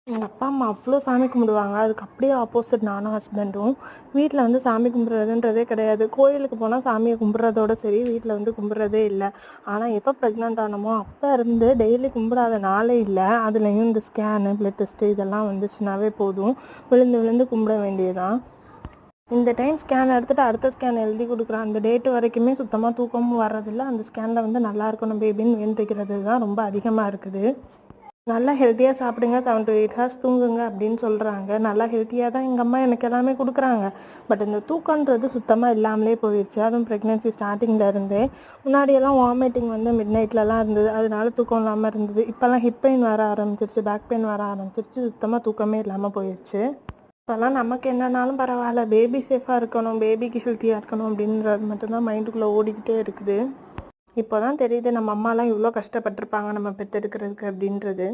எங்கள் அப்பா அம்மா அவ்வளோ சாமி கும்பிடுவாங்க. அதுக்கு அப்படியே ஆப்போசிட் நானும் ஹஸ்பண்டும். வீட்டில் வந்து சாமி கும்பிட்றதுன்றதே கிடையாது. கோயிலுக்கு போனால் சாமியை கும்பிட்றதோட சரி, வீட்டில் வந்து கும்பிட்றதே இல்லை. ஆனால் எப்போ ப்ரெக்னென்ட் ஆனமோ அப்போ இருந்து டெய்லி கும்பிடாத நாளே இல்லை. அதுலேயும் இந்த ஸ்கேனு, பிளட் டெஸ்ட்டு இதெல்லாம் வந்துச்சுனாவே போதும், விழுந்து விழுந்து கும்பிட வேண்டியதுதான். இந்த டைம் ஸ்கேன் எடுத்துகிட்டு அடுத்த ஸ்கேன் எழுதி கொடுக்குறேன். அந்த டேட்டு வரைக்குமே சுத்தமாக தூக்கமும் வர்றதில்ல. அந்த ஸ்கேனில் வந்து நல்லா இருக்கணும் பேபின்னு வேண்டிக்கிறது தான் ரொம்ப அதிகமாக இருக்குது. நல்லா ஹெல்த்தியாக சாப்பிடுங்க, 7 to 8 ஹவர்ஸ் தூங்குங்க அப்படின்னு சொல்கிறாங்க. நல்லா ஹெல்த்தியாக தான் எங்கள் அம்மா எனக்கு எல்லாமே கொடுக்குறாங்க. பட் இந்த தூக்கன்றது சுத்தமாக இல்லாமலே போயிடுச்சு. அதுவும் ப்ரெக்னென்சி ஸ்டார்டிங்கில் இருந்தே. முன்னாடியெல்லாம் வாமிட்டிங் வந்து மிட் நைட்லலாம் இருந்தது, அதனால தூக்கம் இல்லாமல் இருந்தது. இப்போல்லாம் ஹிப் பெயின் வர ஆரம்பிச்சிருச்சு, பேக் பெயின் வர ஆரம்பிச்சிருச்சு, சுத்தமாக தூக்கமே இல்லாமல் போயிடுச்சு. இப்போல்லாம் நமக்கு என்னன்னாலும் பரவாயில்ல, பேபி சேஃபாக இருக்கணும், பேபிக்கு ஹெல்த்தியாக இருக்கணும் அப்படின்றது மட்டும்தான் மைண்டுக்குள்ளே ஓடிக்கிட்டே இருக்குது. இப்போ தான் தெரியுது நம்ம அம்மாலாம் இவ்வளோ கஷ்டப்பட்டிருப்பாங்க நம்ம பெற்றெடுக்கிறதுக்கு அப்படின்றது.